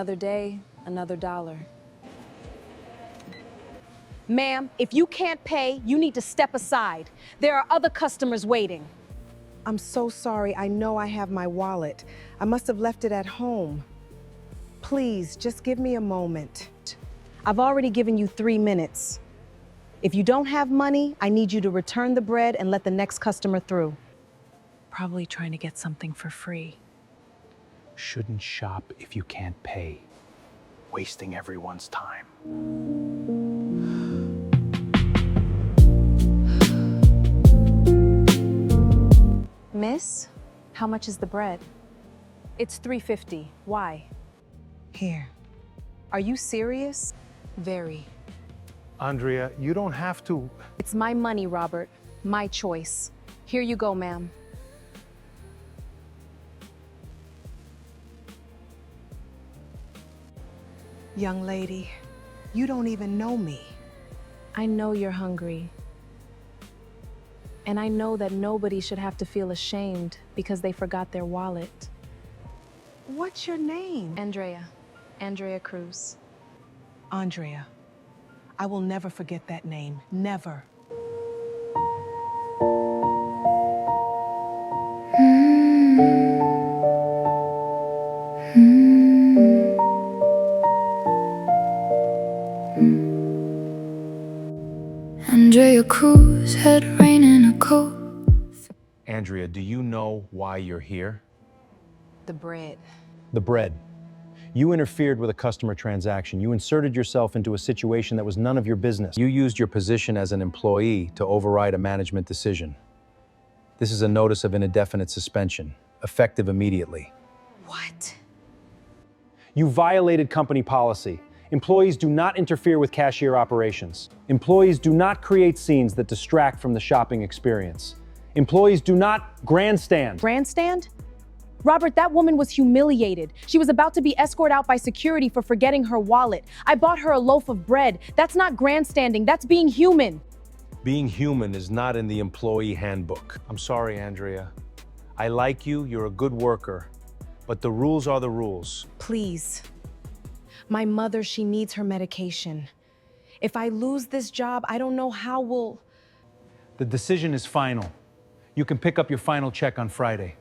Another day, another dollar. Ma'am, if you can't pay, you need to step aside. There are other customers waiting. I'm so sorry. I know I have my wallet. I must have left it at home. Please, just give me a moment. I've already given you 3 minutes. If you don't have money, I need you to return the bread and let the next customer through. Probably trying to get something for free. Shouldn't shop if you can't pay. Wasting everyone's time. Miss, how much is the bread? It's $3.50. Why? Here. Are you serious? Very. Andrea, you don't have to. It's my money, Robert. My choice. Here you go, ma'am. Young lady, you don't even know me. I know you're hungry. And I know that nobody should have to feel ashamed because they forgot their wallet. What's your name? Andrea. Andrea Cruz. Andrea. I will never forget that name. Never. Andrea Cruz, head rain in a coat. Andrea, do you know why you're here? The bread. The bread. You interfered with a customer transaction. You inserted yourself into a situation that was none of your business. You used your position as an employee to override a management decision. This is a notice of indefinite suspension, effective immediately. What? You violated company policy. Employees do not interfere with cashier operations. Employees do not create scenes that distract from the shopping experience. Employees do not grandstand. Grandstand? Robert, that woman was humiliated. She was about to be escorted out by security for forgetting her wallet. I bought her a loaf of bread. That's not grandstanding, that's being human. Being human is not in the employee handbook. I'm sorry, Andrea. I like you, you're a good worker, but the rules are the rules. Please. My mother, she needs her medication. If I lose this job, I don't know how we'll... The decision is final. You can pick up your final check on Friday.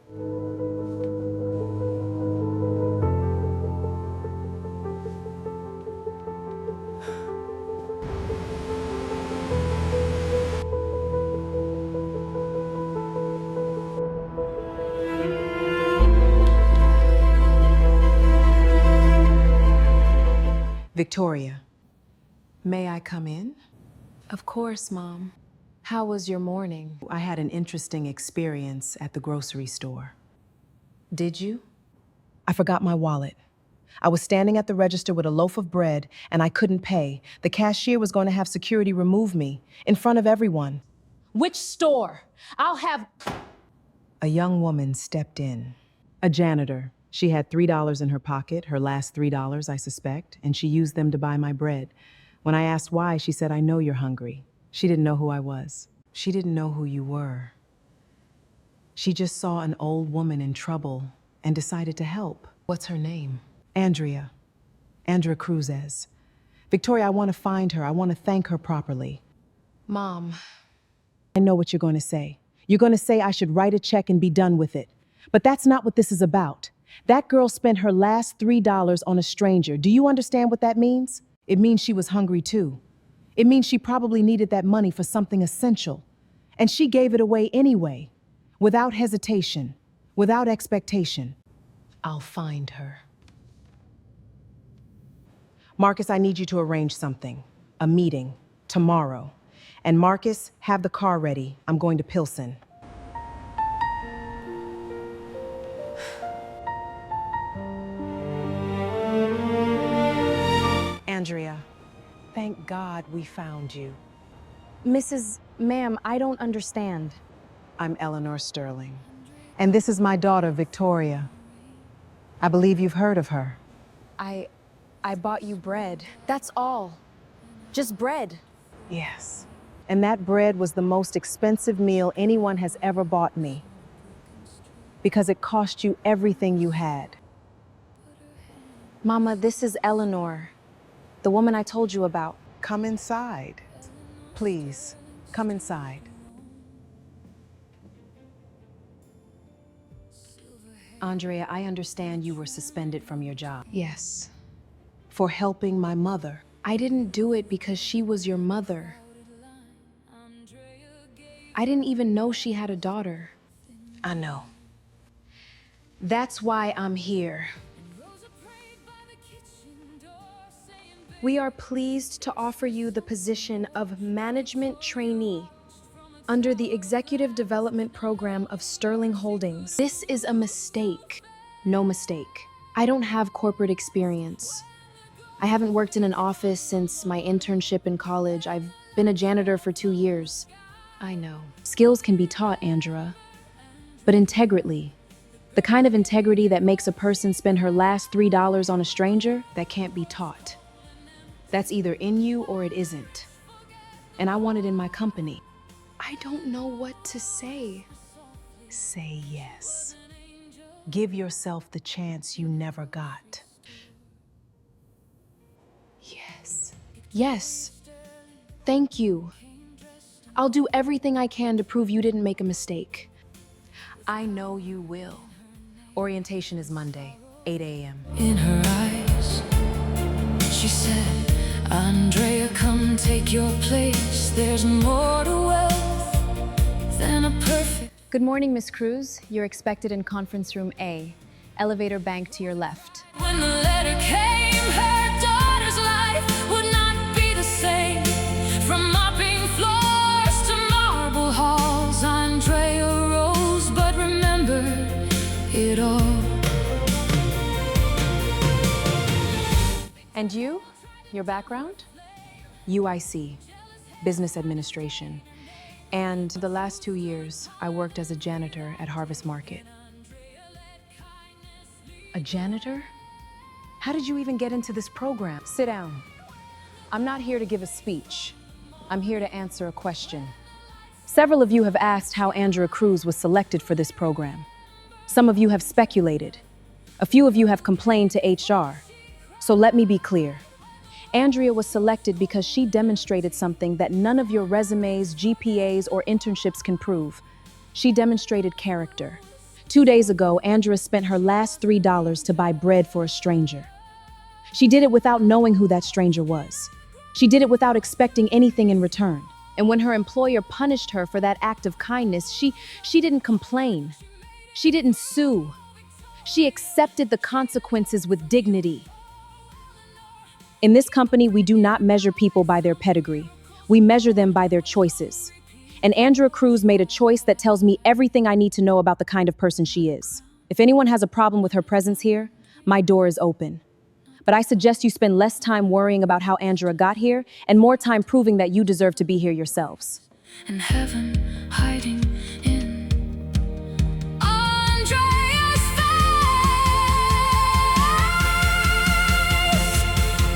Victoria, may I come in? Of course, Mom. How was your morning? I had an interesting experience at the grocery store. Did you? I forgot my wallet. I was standing at the register with a loaf of bread and I couldn't pay. The cashier was going to have security remove me in front of everyone. Which store? I'll have... A young woman stepped in. A janitor. She had $3 in her pocket, her last $3, I suspect, and she used them to buy my bread. When I asked why, she said, "I know you're hungry." She didn't know who I was. She didn't know who you were. She just saw an old woman in trouble and decided to help. What's her name? Andrea. Andrea Cruz. Victoria, I want to find her. I want to thank her properly. Mom. I know what you're going to say. You're going to say I should write a check and be done with it. But that's not what this is about. That girl spent her last $3 on a stranger. Do you understand what that means? It means she was hungry too. It means she probably needed that money for something essential. And she gave it away anyway, without hesitation, without expectation. I'll find her. Marcus, I need you to arrange something. A meeting, tomorrow. And Marcus, have the car ready. I'm going to Pilsen. Andrea, thank God we found you. Ma'am, I don't understand. I'm Eleanor Sterling. And this is my daughter, Victoria. I believe you've heard of her. I bought you bread. That's all. Just bread. Yes. And that bread was the most expensive meal anyone has ever bought me. Because it cost you everything you had. Mama, this is Eleanor, the woman I told you about. Come inside. Please, come inside. Andrea, I understand you were suspended from your job Yes. for helping my mother. I didn't do it because she was your mother. I didn't even know she had a daughter. I know. That's why I'm here. We are pleased to offer you the position of management trainee under the Executive Development Program of Sterling Holdings. This is a mistake. No mistake. I don't have corporate experience. I haven't worked in an office since my internship in college. I've been a janitor for 2 years. I know. Skills can be taught, Andrea. But integrity, the kind of integrity that makes a person spend her last $3 on a stranger, that can't be taught. That's either in you or it isn't. And I want it in my company. I don't know what to say. Say yes. Give yourself the chance you never got. Yes. Yes. Thank you. I'll do everything I can to prove you didn't make a mistake. I know you will. Orientation is Monday, 8 a.m. In her eyes, she said, Andrea, come take your place. There's more to wealth than a perfect. Good morning, Miss Cruz. You're expected in conference room A. Elevator bank to your left. When the letter came, her daughter's life would not be the same. From mopping floors to marble halls, Andrea rose, but remembered it all. And you? Your background? UIC, Business Administration. And the last 2 years, I worked as a janitor at Harvest Market. A janitor? How did you even get into this program? Sit down. I'm not here to give a speech. I'm here to answer a question. Several of you have asked how Andrea Cruz was selected for this program. Some of you have speculated. A few of you have complained to HR. So let me be clear. Andrea was selected because she demonstrated something that none of your resumes, GPAs, or internships can prove. She demonstrated character. 2 days ago, Andrea spent her last $3 to buy bread for a stranger. She did it without knowing who that stranger was. She did it without expecting anything in return. And when her employer punished her for that act of kindness, she didn't complain. She didn't sue. She accepted the consequences with dignity. In this company, we do not measure people by their pedigree. We measure them by their choices. And Andrea Cruz made a choice that tells me everything I need to know about the kind of person she is. If anyone has a problem with her presence here, my door is open. But I suggest you spend less time worrying about how Andrea got here and more time proving that you deserve to be here yourselves. And heaven hiding in Andrea's face.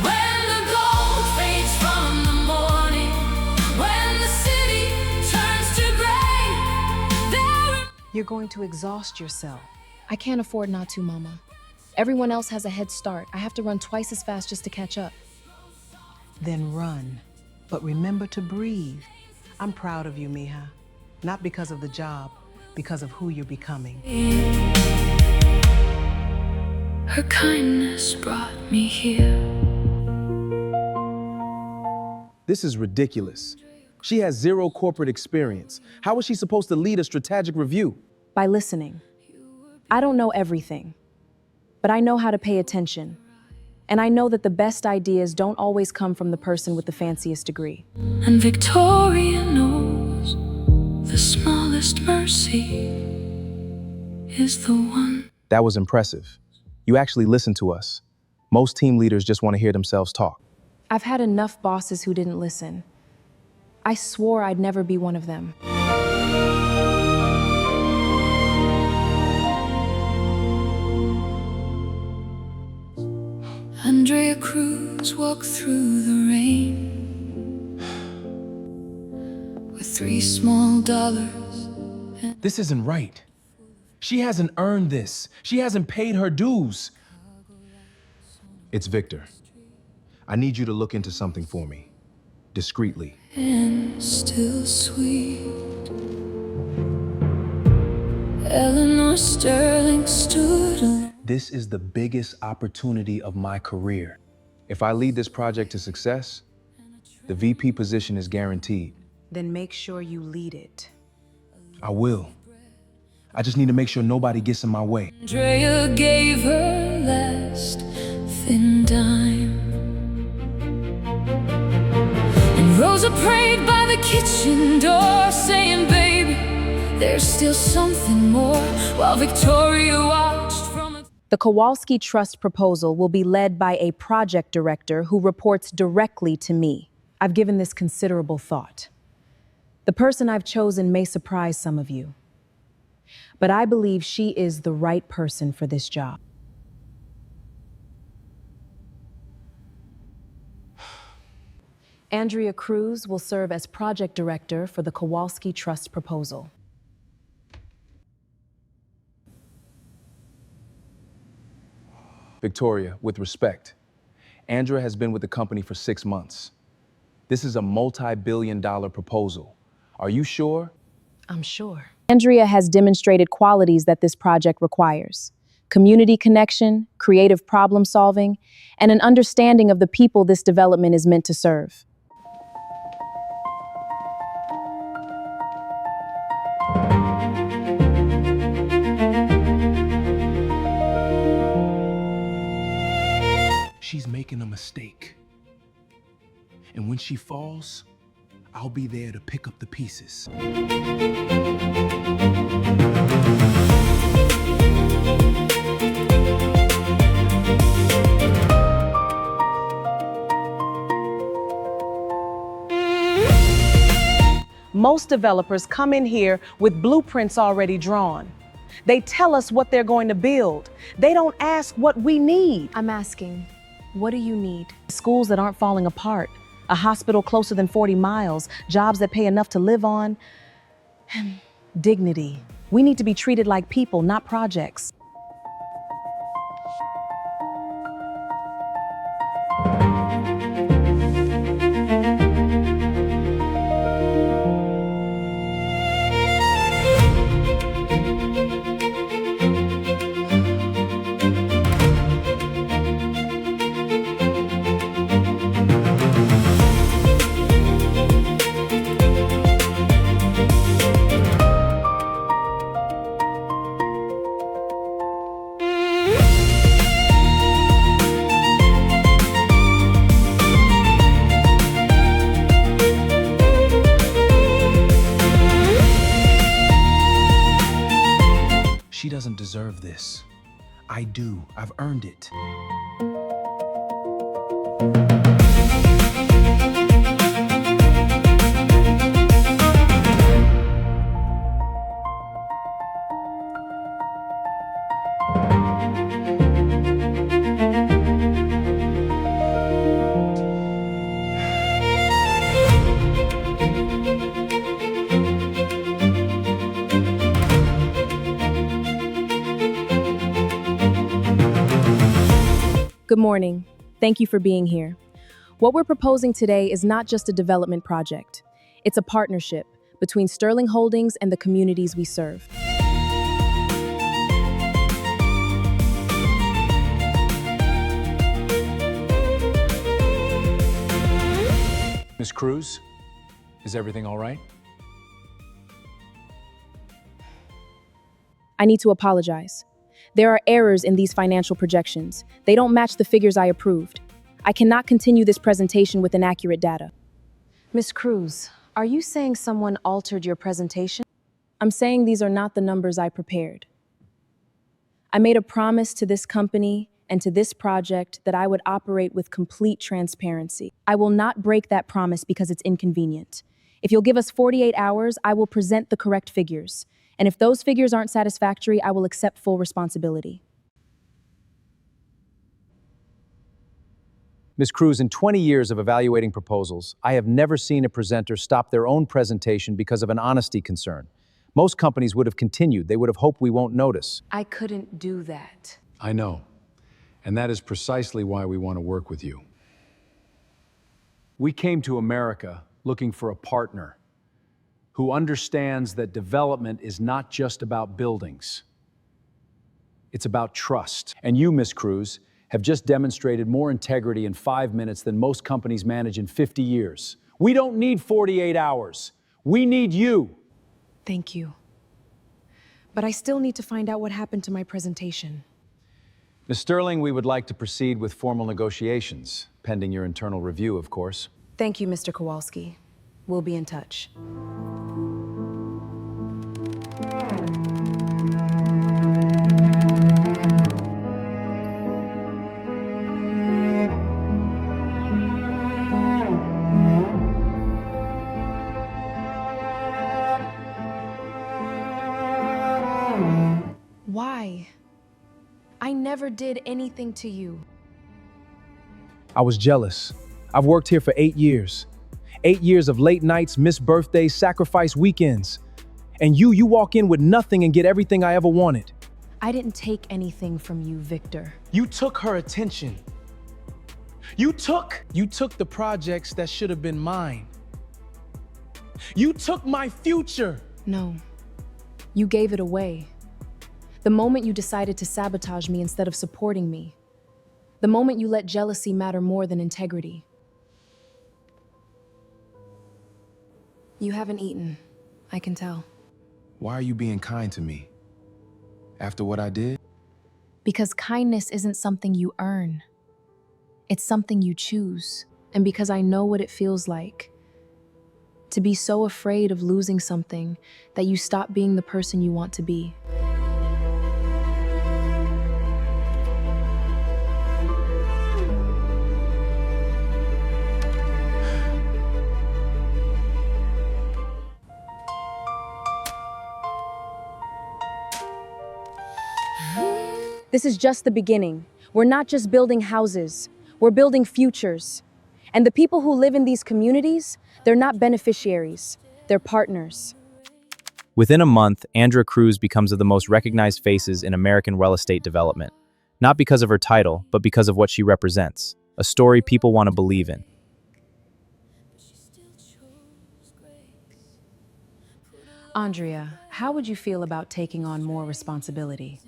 When the gold fades from the morning, when the city turns to gray, there. You're going to exhaust yourself. I can't afford not to, Mama. Everyone else has a head start. I have to run twice as fast just to catch up. Then run. But remember to breathe. I'm proud of you, Mija. Not because of the job, because of who you're becoming. Her kindness brought me here. This is ridiculous. She has zero corporate experience. How is she supposed to lead a strategic review? By listening. I don't know everything, but I know how to pay attention. And I know that the best ideas don't always come from the person with the fanciest degree. And Victoria knows the smallest mercy is the one. That was impressive. You actually listened to us. Most team leaders just want to hear themselves talk. I've had enough bosses who didn't listen. I swore I'd never be one of them. Andrea Cruz walked through the rain with 3 small dollars. This isn't right. She hasn't earned this. She hasn't paid her dues. It's Victor. I need you to look into something for me, discreetly. And still sweet. Eleanor Sterling stood alone. This is the biggest opportunity of my career. If I lead this project to success, the VP position is guaranteed. Then make sure you lead it. I will. I just need to make sure nobody gets in my way. Andrea gave her last thin dime. And Rosa prayed by the kitchen door, saying, baby, there's still something more, while Victoria watched from a... The Kowalski Trust proposal will be led by a project director who reports directly to me. I've given this considerable thought. The person I've chosen may surprise some of you, but I believe she is the right person for this job. Andrea Cruz will serve as project director for the Kowalski Trust proposal. Victoria, with respect, Andrea has been with the company for 6 months. This is a multi-billion-dollar proposal. Are you sure? I'm sure. Andrea has demonstrated qualities that this project requires: community connection, creative problem solving, and an understanding of the people this development is meant to serve. She's making a mistake. And when she falls, I'll be there to pick up the pieces. Most developers come in here with blueprints already drawn. They tell us what they're going to build. They don't ask what we need. I'm asking, what do you need? Schools that aren't falling apart, a hospital closer than 40 miles, jobs that pay enough to live on, and dignity. We need to be treated like people, not projects. She doesn't deserve this. I do. I've earned it. Good morning. Thank you for being here. What we're proposing today is not just a development project. It's a partnership between Sterling Holdings and the communities we serve. Miss Cruz, is everything all right? I need to apologize. There are errors in these financial projections. They don't match the figures I approved. I cannot continue this presentation with inaccurate data. Miss Cruz, are you saying someone altered your presentation? I'm saying these are not the numbers I prepared. I made a promise to this company and to this project that I would operate with complete transparency. I will not break that promise because it's inconvenient. If you'll give us 48 hours, I will present the correct figures. And if those figures aren't satisfactory, I will accept full responsibility. Ms. Cruz, in 20 years of evaluating proposals, I have never seen a presenter stop their own presentation because of an honesty concern. Most companies would have continued. They would have hoped we won't notice. I couldn't do that. I know. And that is precisely why we want to work with you. We came to America looking for a partner who understands that development is not just about buildings. It's about trust. And you, Miss Cruz, have just demonstrated more integrity in 5 minutes than most companies manage in 50 years. We don't need 48 hours. We need you. Thank you. But I still need to find out what happened to my presentation. Ms. Sterling, we would like to proceed with formal negotiations, pending your internal review, of course. Thank you, Mr. Kowalski. We'll be in touch. Why? I never did anything to you. I was jealous. I've worked here for 8 years. 8 years of late nights, missed birthdays, sacrifice weekends. And you walk in with nothing and get everything I ever wanted. I didn't take anything from you, Victor. You took her attention. You took the projects that should have been mine. You took my future. No, you gave it away. The moment you decided to sabotage me instead of supporting me. The moment you let jealousy matter more than integrity. You haven't eaten, I can tell. Why are you being kind to me? After what I did? Because kindness isn't something you earn. It's something you choose. And because I know what it feels like to be so afraid of losing something that you stop being the person you want to be. This is just the beginning. We're not just building houses, we're building futures. And the people who live in these communities, they're not beneficiaries, they're partners. Within a month, Andrea Cruz becomes one of the most recognized faces in American real estate development. Not because of her title, but because of what she represents. A story people want to believe in. Andrea, how would you feel about taking on more responsibility?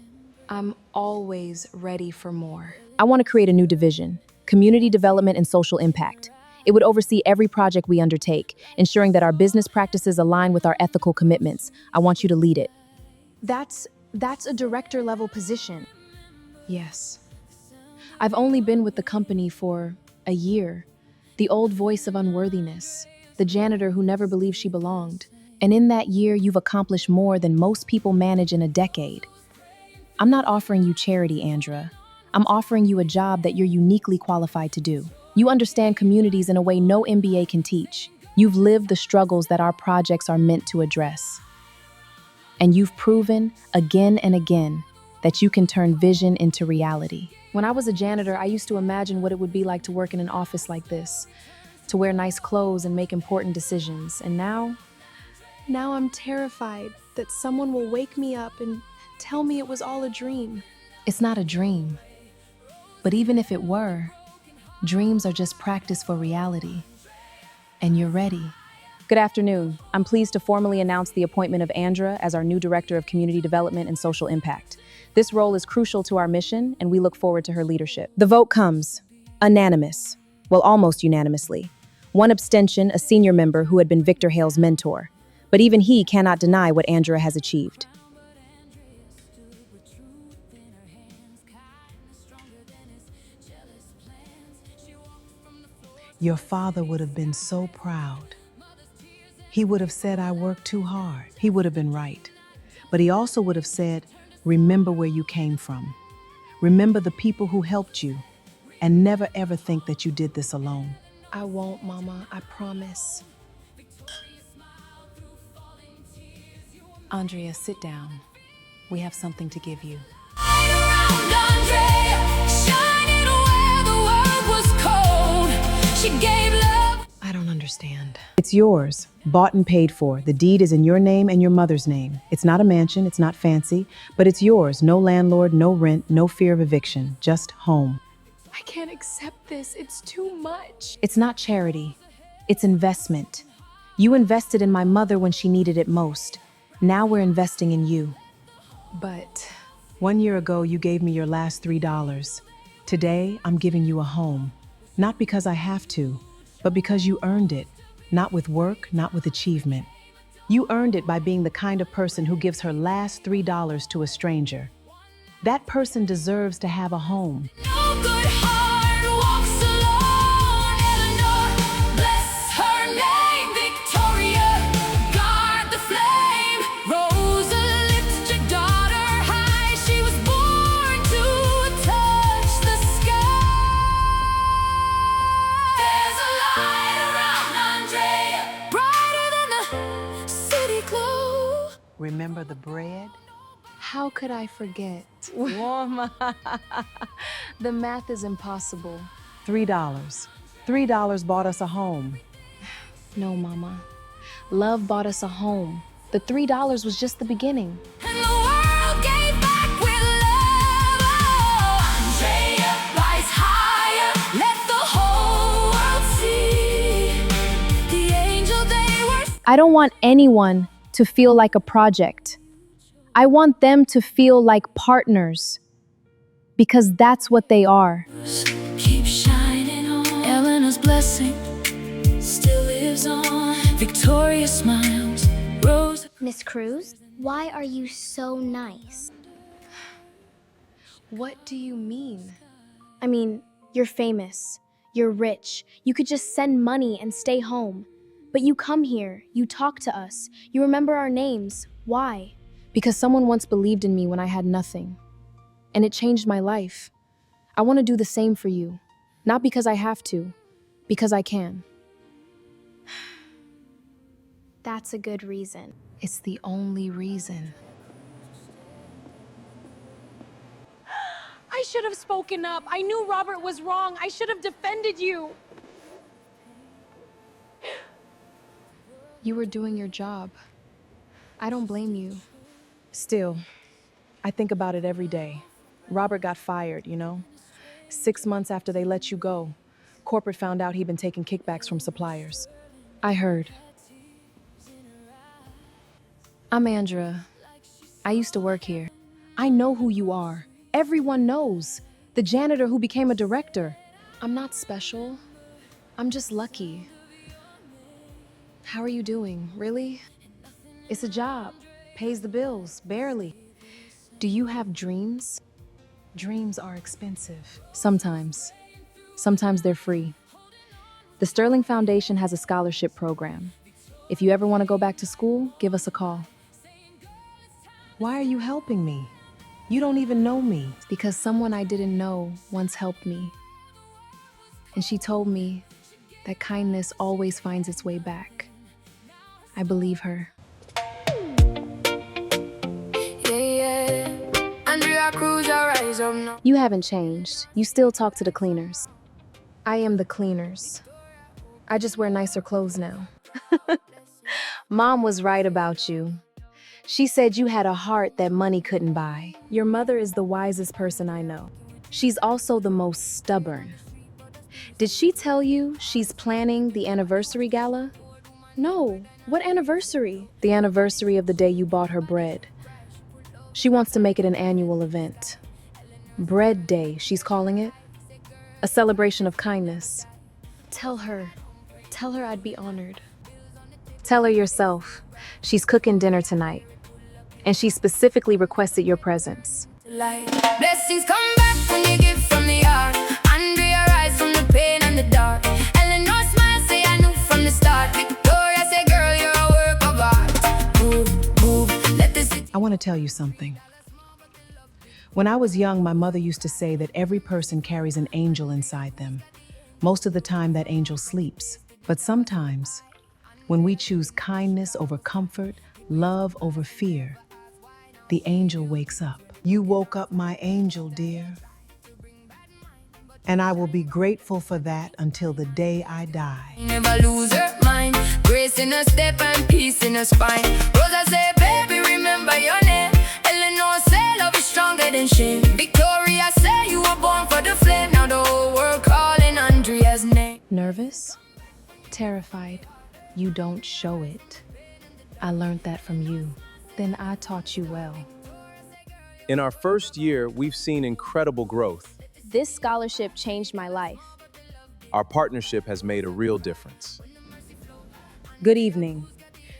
I'm always ready for more. I want to create a new division, community development and social impact. It would oversee every project we undertake, ensuring that our business practices align with our ethical commitments. I want you to lead it. That's a director level position. Yes. I've only been with the company for a year. The old voice of unworthiness, the janitor who never believed she belonged. And in that year, you've accomplished more than most people manage in a decade. I'm not offering you charity, Andrea. I'm offering you a job that you're uniquely qualified to do. You understand communities in a way no MBA can teach. You've lived the struggles that our projects are meant to address. And you've proven, again and again, that you can turn vision into reality. When I was a janitor, I used to imagine what it would be like to work in an office like this, to wear nice clothes and make important decisions. And now I'm terrified that someone will wake me up and tell me it was all a dream. It's not a dream. But even if it were, dreams are just practice for reality. And you're ready. Good afternoon. I'm pleased to formally announce the appointment of Andrea as our new Director of Community Development and Social Impact. This role is crucial to our mission, and we look forward to her leadership. The vote comes unanimous. Well, almost unanimously. One abstention, a senior member who had been Victor Hale's mentor. But even he cannot deny what Andrea has achieved. Your father would have been so proud. He would have said I worked too hard. He would have been right. But he also would have said, remember where you came from. Remember the people who helped you. And never ever think that you did this alone. I won't, Mama, I promise. Andrea, sit down. We have something to give you. I don't understand. It's yours, bought and paid for. The deed is in your name and your mother's name. It's not a mansion, it's not fancy, but it's yours. No landlord, no rent, no fear of eviction, just home. I can't accept this. It's too much. It's not charity, it's investment. You invested in my mother when she needed it most. Now we're investing in you. But 1 year ago, you gave me your last $3. Today, I'm giving you a home. Not because I have to, but because you earned it. Not with work, not with achievement. You earned it by being the kind of person who gives her last $3 to a stranger. That person deserves to have a home. No good heart walks alone. Eleanor, bless her name. Victoria, guard the flame. Rosa lifts your daughter high. She was born to touch the sky. There's a light around Andrea, brighter than the city glow. Remember the bread? how could I forget? Woman, the math is impossible. $3. $3 bought us a home. No, Mama. Love bought us a home. The $3 was just the beginning. And the world gave back with love. Oh, Andrea rise higher. Let the whole world see the angel they were. I don't want anyone to feel like a project. I want them to feel like partners, because that's what they are. Keep shining on. Eleanor's blessing still lives on. Victoria smiles. Rose. Miss Cruz, why are you so nice? What do you mean? I mean, you're famous, you're rich, you could just send money and stay home. But you come here, you talk to us, you remember our names. Why? Because someone once believed in me when I had nothing. And it changed my life. I want to do the same for you. Not because I have to, because I can. That's a good reason. It's the only reason. I should have spoken up. I knew Robert was wrong. I should have defended you. You were doing your job. I don't blame you. Still, I think about it every day. Robert got fired, you know? 6 months after they let you go, corporate found out he'd been taking kickbacks from suppliers. I heard. I'm Andrea. I used to work here. I know who you are. Everyone knows. The janitor who became a director. I'm not special. I'm just lucky. How are you doing? Really? It's a job. Pays the bills, barely. Do you have dreams? Dreams are expensive. Sometimes. Sometimes they're free. The Sterling Foundation has a scholarship program. If you ever want to go back to school, give us a call. Why are you helping me? You don't even know me. Because someone I didn't know once helped me. And she told me that kindness always finds its way back. I believe her. You haven't changed. You still talk to the cleaners. I am the cleaners. I just wear nicer clothes now. Mom was right about you. She said you had a heart that money couldn't buy. Your mother is the wisest person I know. She's also the most stubborn. Did she tell you she's planning the anniversary gala? No. What anniversary? The anniversary of the day you bought her bread. She wants to make it an annual event. Bread Day, she's calling it. A celebration of kindness. Tell her I'd be honored. Tell her yourself. She's cooking dinner tonight. And she specifically requested your presence. Blessings come back when you give from the heart. Andrea rise from the pain and the dark. Eleanor smile, say I knew from the start. Victoria say, girl, you're a work of art. Move, move, let this. I want to tell you something. When I was young, my mother used to say that every person carries an angel inside them. Most of the time, that angel sleeps. But sometimes, when we choose kindness over comfort, love over fear, the angel wakes up. You woke up my angel, dear. And I will be grateful for that until the day I die. Never lose her mind. Grace in her step and peace in her spine. Rosa say, baby, remember your name. Eleanor say, love is stronger than shame. Victoria say, you were born for the flame. Now the whole world calling Andrea's name. Nervous? Terrified? You don't show it. I learned that from you. Then I taught you well. In our first year, we've seen incredible growth. This scholarship changed my life. Our partnership has made a real difference. Good evening.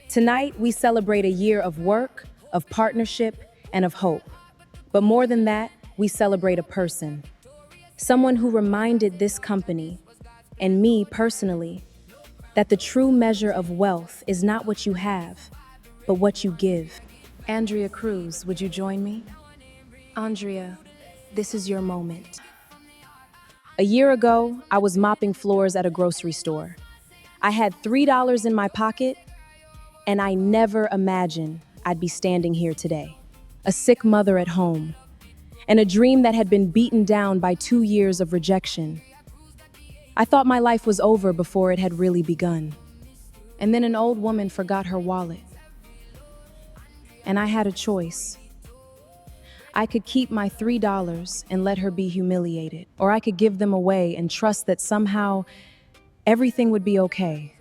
Tonight, we celebrate a year of work, of partnership, and of hope. But more than that, we celebrate a person. Someone who reminded this company, and me personally, that the true measure of wealth is not what you have, but what you give. Andrea Cruz, would you join me? Andrea, this is your moment. A year ago, I was mopping floors at a grocery store. I had $3 in my pocket, and I never imagined I'd be standing here today. A sick mother at home, and a dream that had been beaten down by 2 years of rejection. I thought my life was over before it had really begun. And then an old woman forgot her wallet. And I had a choice. I could keep my $3 and let her be humiliated, or I could give them away and trust that somehow everything would be okay.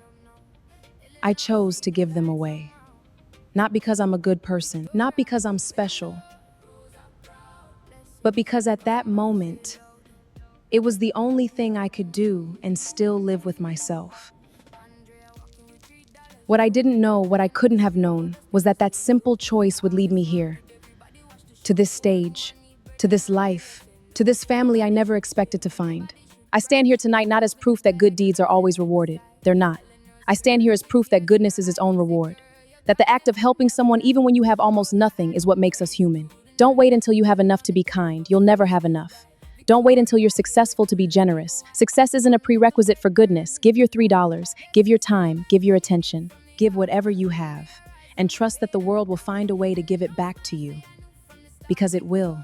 I chose to give them away. Not because I'm a good person, not because I'm special, but because at that moment, it was the only thing I could do and still live with myself. What I didn't know, what I couldn't have known, was that that simple choice would lead me here. To this stage, to this life, to this family I never expected to find. I stand here tonight not as proof that good deeds are always rewarded. They're not. I stand here as proof that goodness is its own reward. That the act of helping someone even when you have almost nothing is what makes us human. Don't wait until you have enough to be kind. You'll never have enough. Don't wait until you're successful to be generous. Success isn't a prerequisite for goodness. Give your $3, give your time, give your attention. Give whatever you have, and trust that the world will find a way to give it back to you. Because it will.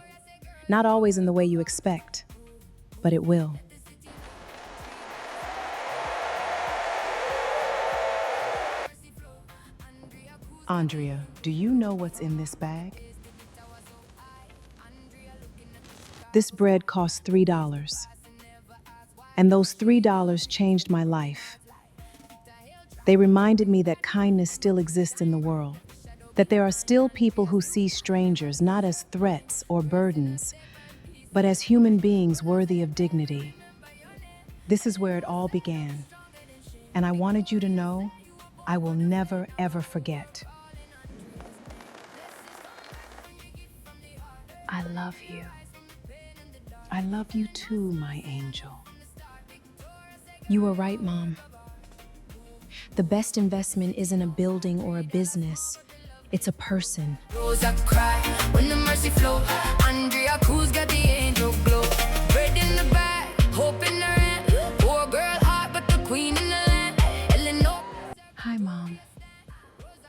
Not always in the way you expect, but it will. Andrea, do you know what's in this bag? This bread cost $3. And those $3 changed my life. They reminded me that kindness still exists in the world. That there are still people who see strangers not as threats or burdens, but as human beings worthy of dignity. This is where it all began. And I wanted you to know, I will never, ever forget. I love you. I love you too, my angel. You were right, Mom. The best investment isn't a building or a business. It's a person. Rosa cry when the mercy flow. Andrea Cruz got the angel glow. Bread in the bag, hope in her hand. Poor girl heart, but the queen in the land. Eleanor. Hi, Mom.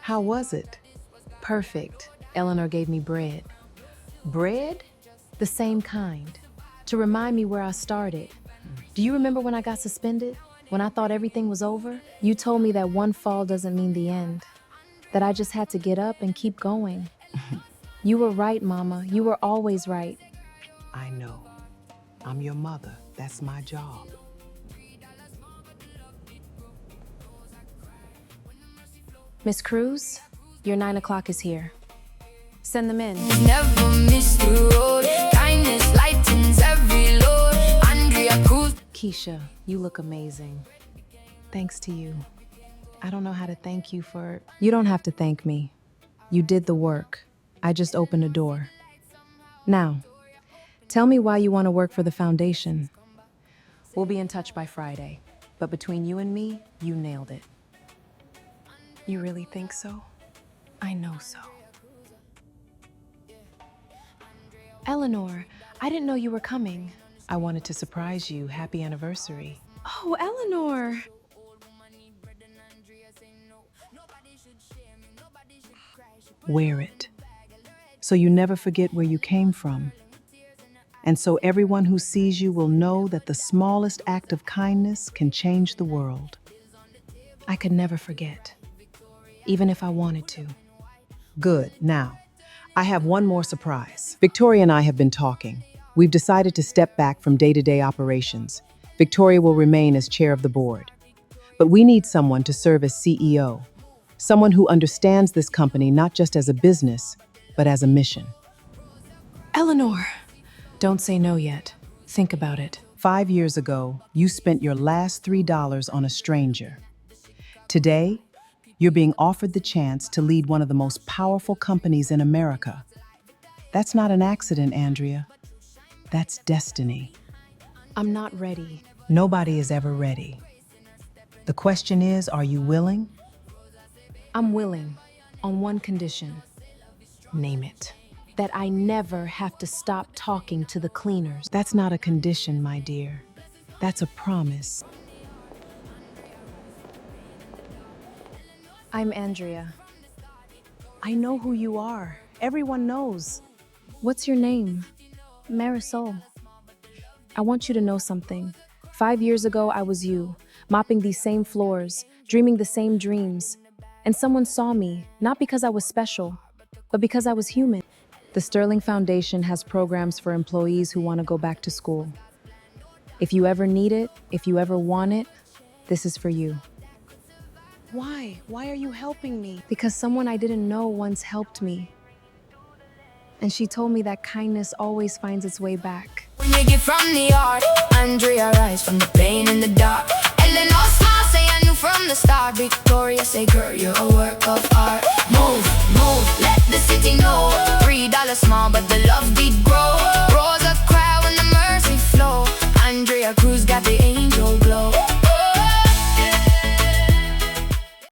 How was it? Perfect. Eleanor gave me bread. Bread? The same kind. To remind me where I started. Do you remember when I got suspended? When I thought everything was over? You told me that one fall doesn't mean the end. That I just had to get up and keep going. You were right, Mama. You were always right. I know. I'm your mother. That's my job. Miss Cruz, your 9 o'clock is here. Send them in. Never miss the road. Kindness lightens every load. Andrea Cruz. Keisha, you look amazing. Thanks to you. I don't know how to thank you for... You don't have to thank me. You did the work. I just opened a door. Now, tell me why you want to work for the foundation. We'll be in touch by Friday. But between you and me, you nailed it. You really think so? I know so. Eleanor, I didn't know you were coming. I wanted to surprise you. Happy anniversary. Oh, Eleanor! Wear it, so you never forget where you came from. And so everyone who sees you will know that the smallest act of kindness can change the world. I could never forget, even if I wanted to. Good. Now, I have one more surprise. Victoria and I have been talking. We've decided to step back from day-to-day operations. Victoria will remain as chair of the board. But we need someone to serve as CEO. Someone who understands this company not just as a business, but as a mission. Eleanor, don't say no yet. Think about it. 5 years ago, you spent your last $3 on a stranger. Today, you're being offered the chance to lead one of the most powerful companies in America. That's not an accident, Andrea. That's destiny. I'm not ready. Nobody is ever ready. The question is, are you willing? I'm willing, on one condition. Name it. That I never have to stop talking to the cleaners. That's not a condition, my dear. That's a promise. I'm Andrea. I know who you are. Everyone knows. What's your name? Marisol. I want you to know something. 5 years ago, I was you, mopping these same floors, dreaming the same dreams. And someone saw me, not because I was special, but because I was human. The Sterling Foundation has programs for employees who want to go back to school. If you ever need it, if you ever want it, this is for you. Why? Why are you helping me? Because someone I didn't know once helped me. And she told me that kindness always finds its way back. When you get from the art, Andrea rise from the pain in the dark. Eleanor smile, say I knew from the start. Victoria say, girl, you're a work of art. Move, move, let the city know. $3 small, but the love did grow. Rosa cry when the mercy flow. Andrea Cruz got the